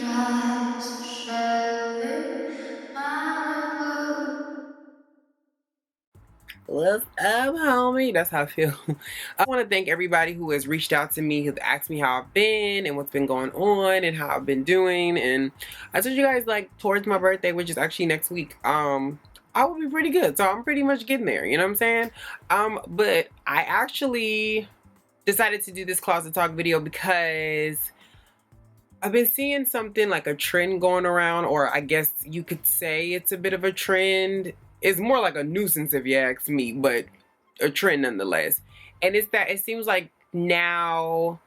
tries to Shelly, Malibu. What's up, homie? That's how I feel. I want to thank everybody who has reached out to me, who asked me how I've been and what's been going on and how I've been doing. And I told you guys, like, towards my birthday, which is actually next week, I will be pretty good. So I'm pretty much getting there, you know what I'm saying? But I actually decided to do this closet talk video because I've been seeing something like a trend going around, or I guess you could say it's a bit of a trend. It's more like a nuisance if you ask me, but a trend nonetheless. And it's that it seems like now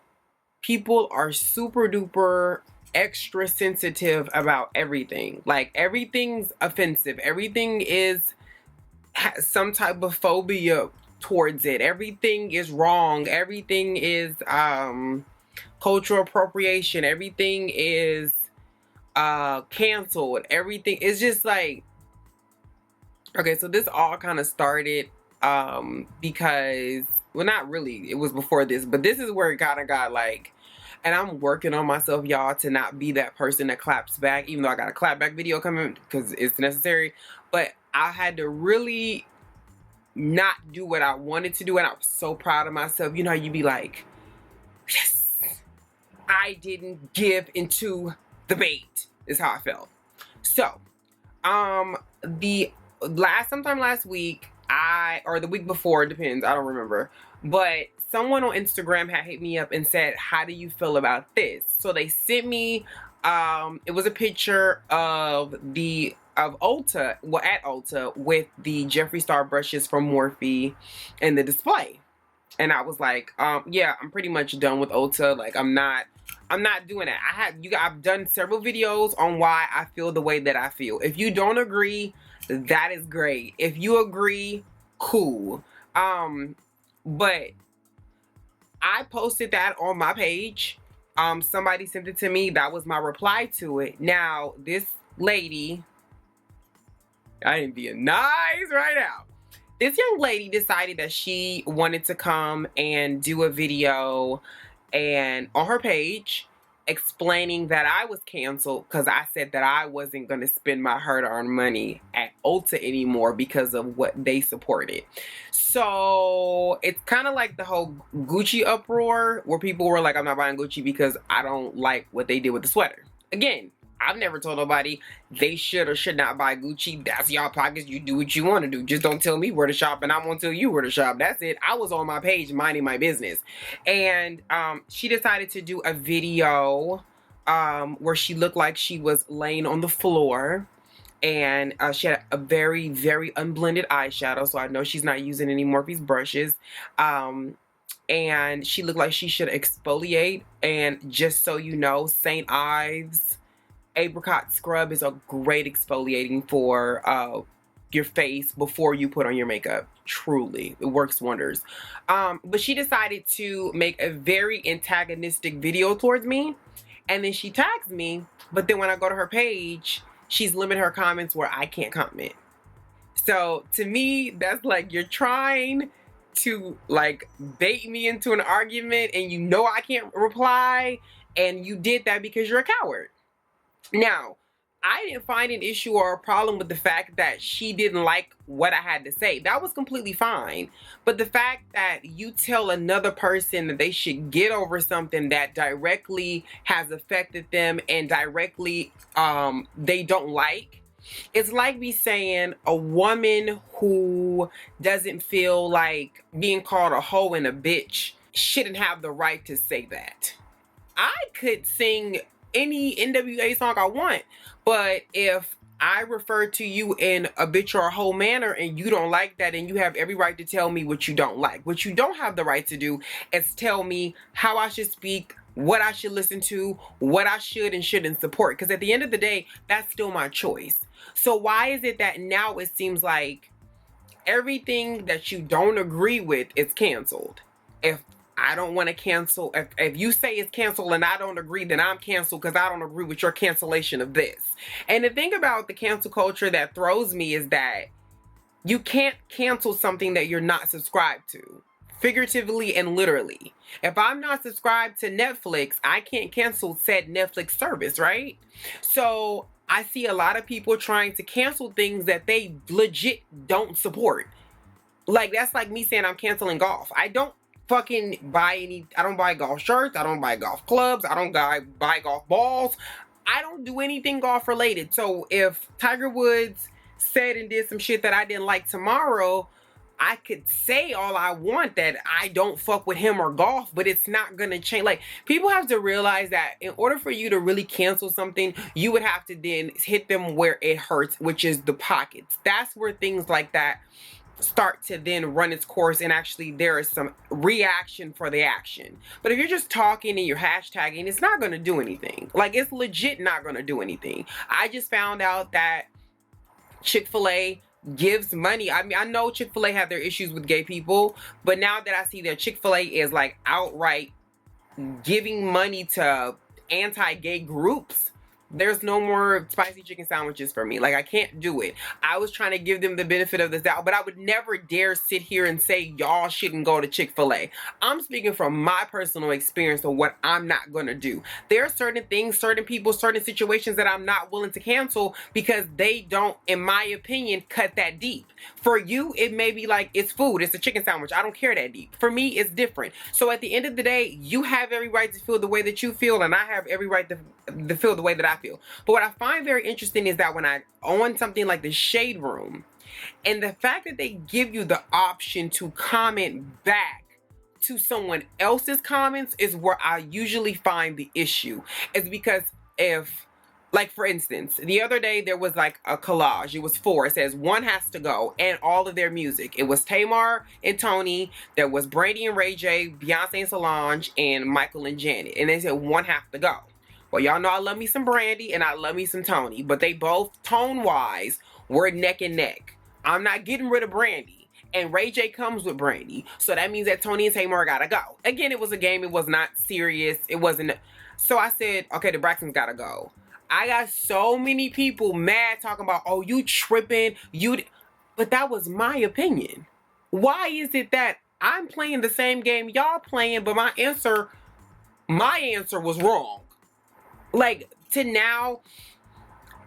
people are super duper extra sensitive about everything. Like everything's offensive. Everything has some type of phobia towards it. Everything is wrong. Everything is cultural appropriation. Everything is canceled. Everything is just like, okay, so this all kind of started because, well, not really, it was before this, but this is where it kind of got like, and I'm working on myself, y'all, to not be that person that claps back, even though I got a clap back video coming because it's necessary. But I had to really not do what I wanted to do, and I was so proud of myself. You know how you be like, yes, I didn't give into the bait, is how I felt. So the sometime last week, or the week before, it depends, I don't remember, but someone on Instagram had hit me up and said, how do you feel about this? So they sent me it was a picture of Ulta, well, at Ulta, with the Jeffree Star brushes from Morphe in the display. And I was like, yeah, I'm pretty much done with Ulta. Like, I'm not doing it. I've done several videos on why I feel the way that I feel. If you don't agree, that is great. If you agree, cool. But I posted that on my page. Somebody sent it to me. That was my reply to it. Now, this lady, I ain't being nice right now. This young lady decided that she wanted to come and do a video and on her page explaining that I was canceled because I said that I wasn't going to spend my hard-earned money at Ulta anymore because of what they supported. So it's kind of like the whole Gucci uproar where people were like, I'm not buying Gucci because I don't like what they did with the sweater. Again, I've never told nobody they should or should not buy Gucci. That's y'all pockets. You do what you want to do. Just don't tell me where to shop and I won't tell you where to shop. That's it. I was on my page minding my business. And she decided to do a video where she looked like she was laying on the floor. And she had a very, very unblended eyeshadow. So I know she's not using any Morphe's brushes. And she looked like she should exfoliate. And just so you know, St. Ives apricot scrub is a great exfoliating for your face before you put on your makeup. Truly, it works wonders. But she decided to make a very antagonistic video towards me, and then she tags me, but then when I go to her page, she's limited her comments where I can't comment. So to me, that's like, you're trying to like bait me into an argument and you know I can't reply, and you did that because you're a coward. Now, I didn't find an issue or a problem with the fact that she didn't like what I had to say. That was completely fine. But the fact that you tell another person that they should get over something that directly has affected them and directly they don't like, it's like me saying a woman who doesn't feel like being called a hoe and a bitch shouldn't have the right to say that. I could sing any NWA song I want, but if I refer to you in a bitch or a whole manner and you don't like that, and you have every right to tell me what you don't like. What you don't have the right to do is tell me how I should speak, what I should listen to, what I should and shouldn't support, because at the end of the day, that's still my choice. So why is it that now it seems like everything that you don't agree with is canceled? If I don't want to cancel, if you say it's canceled and I don't agree, then I'm canceled because I don't agree with your cancellation of this. And the thing about the cancel culture that throws me is that you can't cancel something that you're not subscribed to. figuratively and literally. If I'm not subscribed to Netflix, I can't cancel said Netflix service, right? So I see a lot of people trying to cancel things that they legit don't support. Like, that's like me saying I'm canceling golf. I don't I don't buy golf shirts, I don't buy golf clubs, I don't buy golf balls. I don't do anything golf related. So if Tiger Woods said and did some shit that I didn't like tomorrow, I could say all I want that I don't fuck with him or golf, but it's not gonna change. Like, people have to realize that in order for you to really cancel something, you would have to then hit them where it hurts, which is the pockets. That's where things like that start to then run its course, and actually there is some reaction for the action. But if you're just talking and you're hashtagging, it's not going to do anything. Like, it's legit not going to do anything. I just found out that Chick-fil-A gives money. I mean, I know Chick-fil-A have their issues with gay people, but now that I see that Chick-fil-A is like outright giving money to anti-gay groups, there's no more spicy chicken sandwiches for me. Like, I can't do it. I was trying to give them the benefit of the doubt, but I would never dare sit here and say y'all shouldn't go to Chick-fil-A. I'm speaking from my personal experience of what I'm not going to do. There are certain things, certain people, certain situations that I'm not willing to cancel because they don't, in my opinion, cut that deep. For you, it may be like, it's food, it's a chicken sandwich, I don't care that deep. For me, it's different. So at the end of the day, you have every right to feel the way that you feel, and I have every right to feel the way that I feel. But what I find very interesting is that when I on something like the Shade Room, and the fact that they give you the option to comment back to someone else's comments is where I usually find the issue. It's because if, like, for instance, the other day there was like a collage. It was 4. It says one has to go, and all of their music. It was Tamar and Tony. There was Brandy and Ray J, Beyonce and Solange, and Michael and Janet. And they said one has to go. Well, y'all know I love me some Brandy and I love me some Tony, but they both, tone-wise, were neck and neck. I'm not getting rid of Brandy, and Ray J comes with Brandy, so that means that Tony and Tamar gotta go. Again, it was a game. It was not serious. It wasn't. So I said, okay, the Braxtons gotta go. I got so many people mad talking about, oh, you tripping, but that was my opinion. Why is it that I'm playing the same game y'all playing, but my answer was wrong? Like, to now,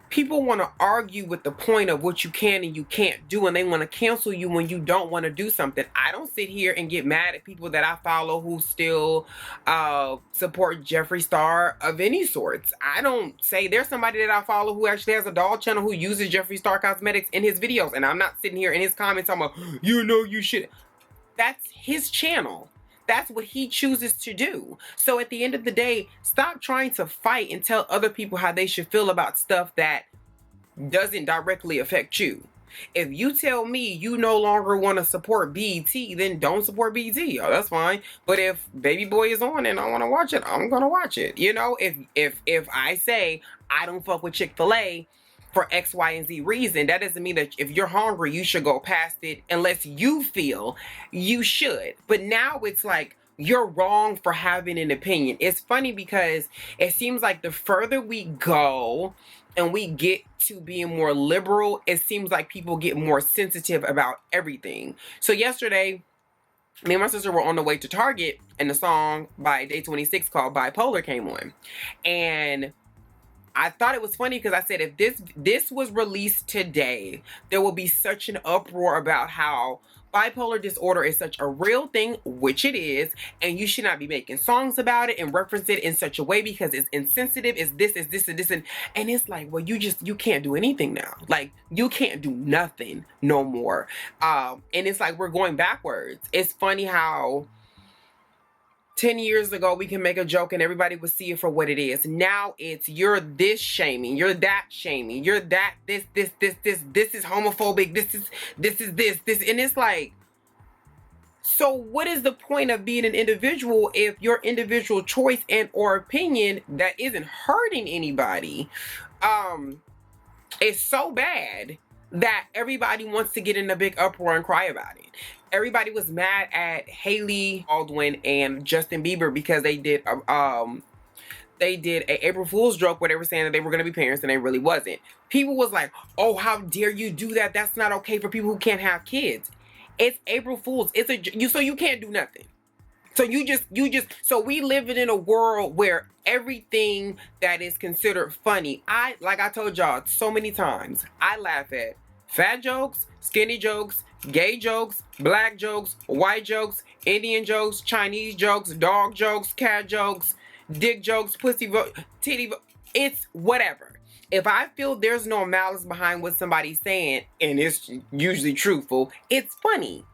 people want to argue with the point of what you can and you can't do, and they want to cancel you when you don't want to do something. I don't sit here and get mad at people that I follow who still support Jeffree Star of any sorts. I don't say, there's somebody that I follow who actually has a doll channel who uses Jeffree Star cosmetics in his videos, and I'm not sitting here in his comments talking about, you know, you should. That's his channel. That's what he chooses to do. So at the end of the day, stop trying to fight and tell other people how they should feel about stuff that doesn't directly affect you. If you tell me you no longer want to support BET, then don't support BET. Oh, that's fine. But if Baby Boy is on and I want to watch it, I'm going to watch it. You know, if I say I don't fuck with Chick-fil-A for X, Y, and Z reason, that doesn't mean that if you're hungry, you should go past it unless you feel you should. But now it's like, you're wrong for having an opinion. It's funny because it seems like the further we go and we get to being more liberal, it seems like people get more sensitive about everything. So yesterday, me and my sister were on the way to Target, and the song by Day 26 called Bipolar came on. And I thought it was funny because I said, if this was released today, there will be such an uproar about how bipolar disorder is such a real thing, which it is, and you should not be making songs about it and reference it in such a way because it's insensitive, it's this, and it's like, well, you can't do anything now. Like, you can't do nothing no more. And it's like, we're going backwards. It's funny how 10 years ago, we can make a joke and everybody would see it for what it is. Now it's, you're this shaming, you're that shaming, you're that, this is homophobic, this is this. And it's like, so what is the point of being an individual if your individual choice and or opinion that isn't hurting anybody is so bad that everybody wants to get in a big uproar and cry about it? Everybody was mad at Haley Baldwin and Justin Bieber because they did a April Fool's joke where they were saying that they were going to be parents and they really wasn't. People was like, oh, how dare you do that? That's not okay for people who can't have kids. It's April Fool's. It's so you can't do nothing. So so we live in a world where everything that is considered funny, like I told y'all so many times, I laugh at fat jokes, skinny jokes, gay jokes, black jokes, white jokes, Indian jokes, Chinese jokes, dog jokes, cat jokes, dick jokes, titty, it's whatever. If I feel there's no malice behind what somebody's saying, and it's usually truthful, it's funny.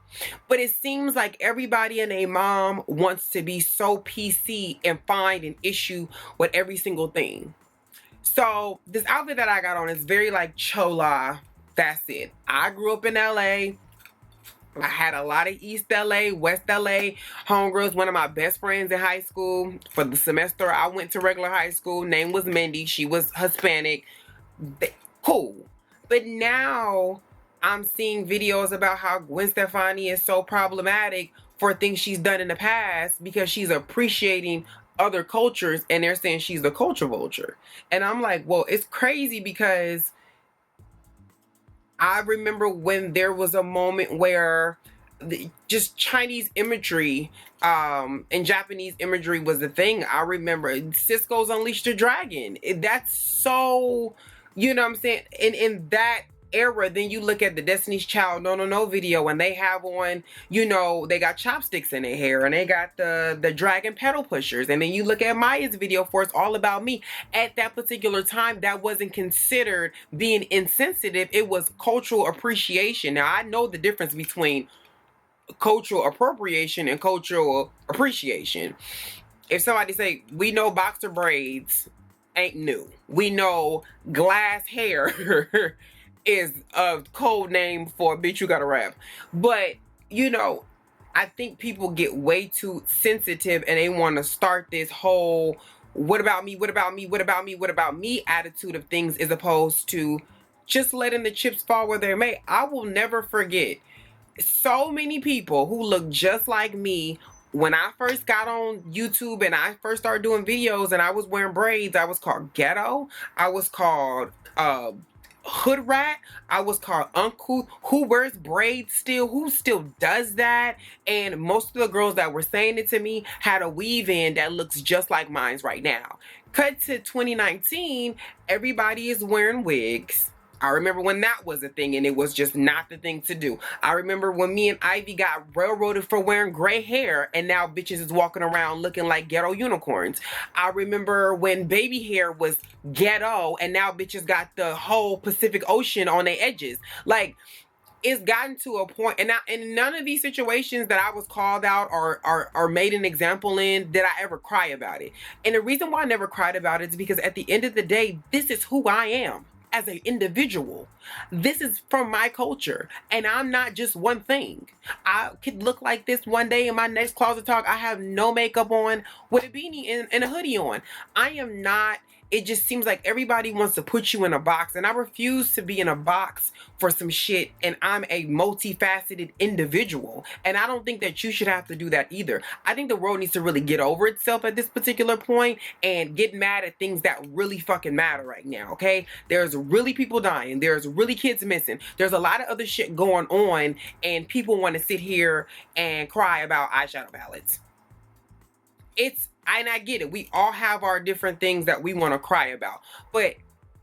But it seems like everybody and a mom wants to be so PC and find an issue with every single thing. So this outfit that I got on is very like chola. That's it. I grew up in LA. I had a lot of East LA, West LA homegirls. One of my best friends in high school. For the semester I went to regular high school. Name was Mindy. She was Hispanic. Cool. But now I'm seeing videos about how Gwen Stefani is so problematic for things she's done in the past because she's appreciating other cultures and they're saying she's the culture vulture. And I'm like, well, it's crazy because I remember when there was a moment where just Chinese imagery and Japanese imagery was the thing. I remember Cisco's Unleashed the Dragon. That's so, you know what I'm saying? And in that era, then you look at the Destiny's Child No No No video and they have on, you know, they got chopsticks in their hair and they got the dragon pedal pushers. And then you look at Maya's video for It's All About Me. At that particular time, that wasn't considered being insensitive. It was cultural appreciation. Now, I know the difference between cultural appropriation and cultural appreciation. If somebody say, we know boxer braids ain't new. We know glass hair is a code name for bitch you gotta rap. But, you know, I think people get way too sensitive and they want to start this whole what about me, what about me, what about me, what about me attitude of things as opposed to just letting the chips fall where they may. I will never forget so many people who look just like me. When I first got on YouTube and I first started doing videos and I was wearing braids, I was called ghetto. I was called hood rat. I was called uncle. Who wears braids still? Who still does that? And most of the girls that were saying it to me had a weave in that looks just like mine's right now. Cut to 2019, everybody is wearing wigs. I remember when that was a thing and it was just not the thing to do. I remember when me and Ivy got railroaded for wearing gray hair and now bitches is walking around looking like ghetto unicorns. I remember when baby hair was ghetto and now bitches got the whole Pacific Ocean on their edges. Like, it's gotten to a point, and in none of these situations that I was called out or made an example in did I ever cry about it. And the reason why I never cried about it is because at the end of the day, this is who I am as an individual. This is from my culture, and I'm not just one thing. I could look like this one day in my next closet talk. I have no makeup on with a beanie and a hoodie on. I am not. It just seems like everybody wants to put you in a box, and I refuse to be in a box for some shit, and I'm a multifaceted individual, and I don't think that you should have to do that either. I think the world needs to really get over itself at this particular point and get mad at things that really fucking matter right now, okay? There's really people dying. There's really kids missing. There's a lot of other shit going on, and people want to sit here and cry about eyeshadow palettes. And I get it. We all have our different things that we want to cry about. But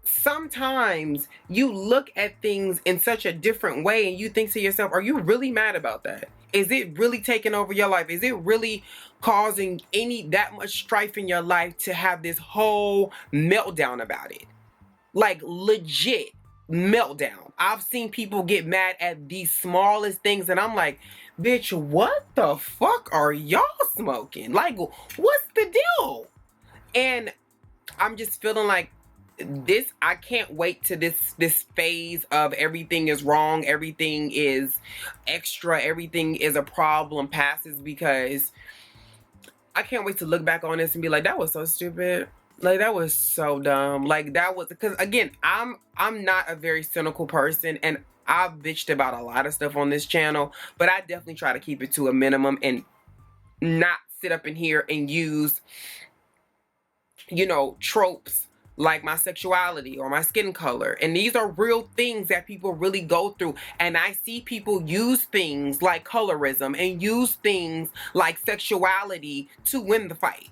sometimes you look at things in such a different way and you think to yourself, are you really mad about that? Is it really taking over your life? Is it really causing that much strife in your life to have this whole meltdown about it? Like, legit meltdown. I've seen people get mad at the smallest things and I'm like, bitch, what the fuck are y'all smoking? Like, what's the deal? And I'm just feeling like this, I can't wait to this phase of everything is wrong, everything is extra, everything is a problem passes, because I can't wait to look back on this and be like, that was so stupid. Like, that was so dumb. Like, that was, because again, I'm not a very cynical person, and I've bitched about a lot of stuff on this channel, but I definitely try to keep it to a minimum and not sit up in here and use, you know, tropes like my sexuality or my skin color. And these are real things that people really go through. And I see people use things like colorism and use things like sexuality to win the fight.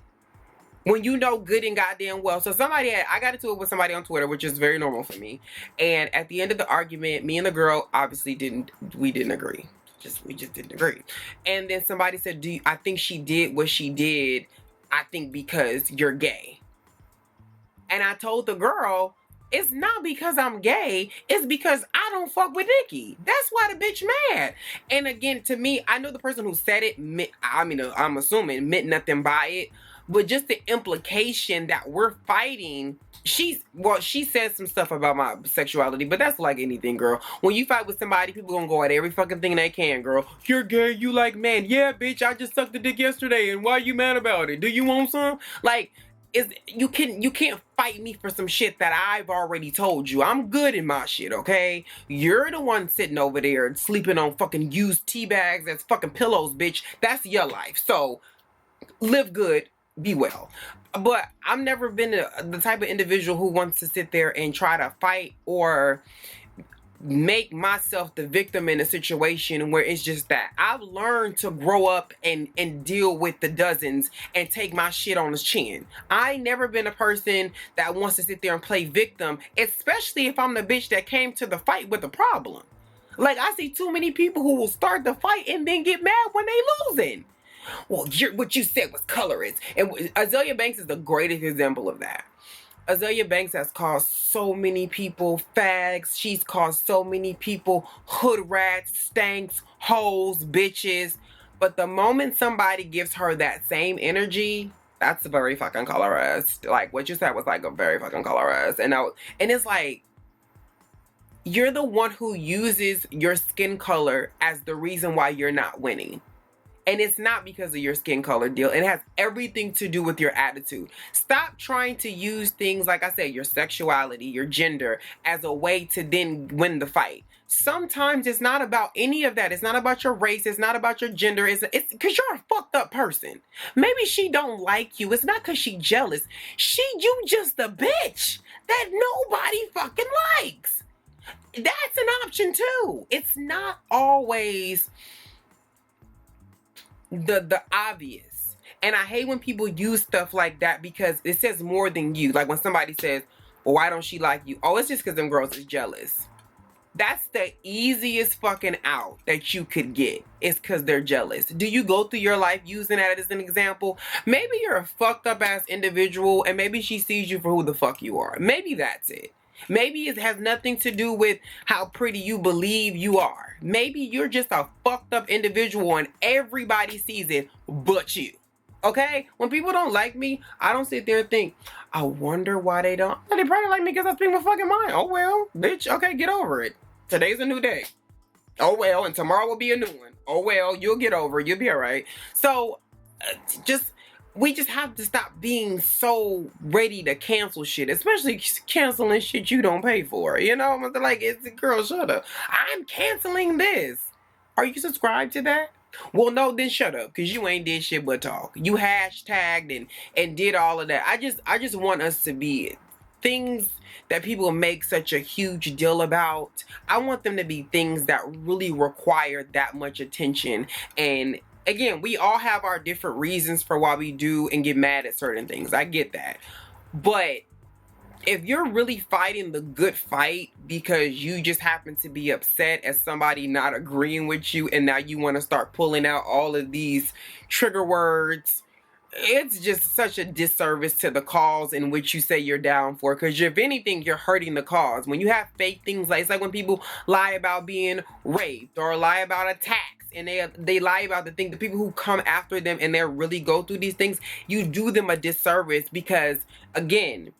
When you know good and goddamn well. So I got into it with somebody on Twitter, which is very normal for me. And at the end of the argument, me and the girl obviously didn't agree. We just didn't agree. And then somebody said, I think she did what she did, I think because you're gay. And I told the girl, it's not because I'm gay, it's because I don't fuck with Nikki. That's why the bitch mad. And again, to me, I know the person who said it, I'm assuming, meant nothing by it. But just the implication that we're fighting, she said some stuff about my sexuality, but that's like anything, girl. When you fight with somebody, people gonna go at every fucking thing they can, girl. You're gay, you like men. Yeah, bitch, I just sucked the dick yesterday, and why you mad about it? Do you want some? Like, you can't fight me for some shit that I've already told you. I'm good in my shit, okay? You're the one sitting over there sleeping on fucking used tea bags as fucking pillows, bitch. That's your life. So live good, be well. But I've never been the type of individual who wants to sit there and try to fight or make myself the victim in a situation where it's just that. I've learned to grow up and deal with the dozens and take my shit on the chin. I never been a person that wants to sit there and play victim, especially if I'm the bitch that came to the fight with a problem. Like, I see too many people who will start the fight and then get mad when they losing. Well, what you said was colorist. And Azealia Banks is the greatest example of that. Azealia Banks has caused so many people fags. She's caused so many people hood rats, stanks, hoes, bitches. But the moment somebody gives her that same energy, that's very fucking colorist. Like, what you said was like a very fucking colorist. And it's like, you're the one who uses your skin color as the reason why you're not winning. And it's not because of your skin color, deal. It has everything to do with your attitude. Stop trying to use things, like I said, your sexuality, your gender, as a way to then win the fight. Sometimes it's not about any of that. It's not about your race. It's not about your gender. It's because you're a fucked up person. Maybe she don't like you. It's not because she jealous. You just a bitch that nobody fucking likes. That's an option too. It's not always the obvious. And I hate when people use stuff like that because it says more than you. Like when somebody says, well, why don't she like you? Oh, it's just because them girls is jealous. That's the easiest fucking out that you could get. It's because they're jealous. Do you go through your life using that as an example? Maybe you're a fucked up ass individual and maybe she sees you for who the fuck you are. Maybe that's it. Maybe it has nothing to do with how pretty you believe you are. Maybe you're just a fucked up individual and everybody sees it but you. Okay? When people don't like me, I don't sit there and think, I wonder why they don't. Well, they probably like me because I speak my fucking mind. Oh well, bitch, okay, get over it. Today's a new day. Oh well, and tomorrow will be a new one. Oh well, you'll get over it. You'll be all right. So, we just have to stop being so ready to cancel shit, especially canceling shit you don't pay for. You know, like, girl, shut up. I'm canceling this. Are you subscribed to that? Well, no, then shut up, because you ain't did shit but talk. You hashtagged and did all of that. I just want us to be things that people make such a huge deal about. I want them to be things that really require that much attention. And again, we all have our different reasons for why we do and get mad at certain things. I get that. But if you're really fighting the good fight because you just happen to be upset at somebody not agreeing with you and now you want to start pulling out all of these trigger words, it's just such a disservice to the cause in which you say you're down for. Because if anything, you're hurting the cause. When you have fake things, like, it's like when people lie about being raped or lie about attacks, and they lie about the people who come after them and they really go through these things, you do them a disservice because, again,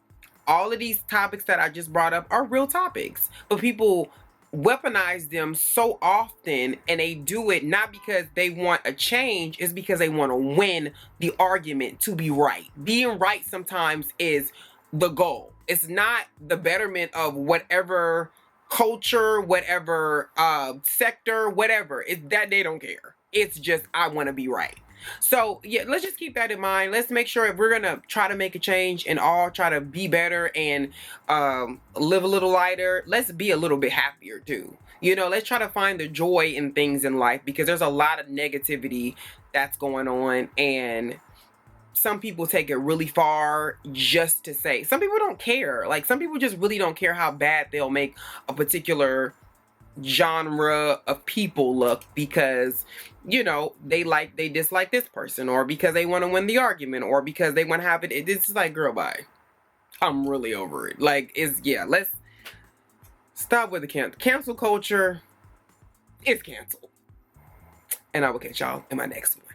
all of these topics that I just brought up are real topics. But people weaponize them so often, and they do it not because they want a change, it's because they want to win the argument to be right. Being right sometimes is the goal. It's not the betterment of whatever culture, whatever sector, whatever. It's that they don't care. It's just, I want to be right. So yeah, let's just keep that in mind. Let's make sure if we're gonna try to make a change and all try to be better and live a little lighter, let's be a little bit happier too. You know, let's try to find the joy in things in life, because there's a lot of negativity that's going on, and some people take it really far just to say. Some people don't care. Like, some people just really don't care how bad they'll make a particular genre of people look, because, you know, they dislike this person, or because they want to win the argument, or because they want to have it. It's like, girl, bye. I'm really over it. Like, let's stop with the cancel culture. It's canceled. And I will catch y'all in my next one.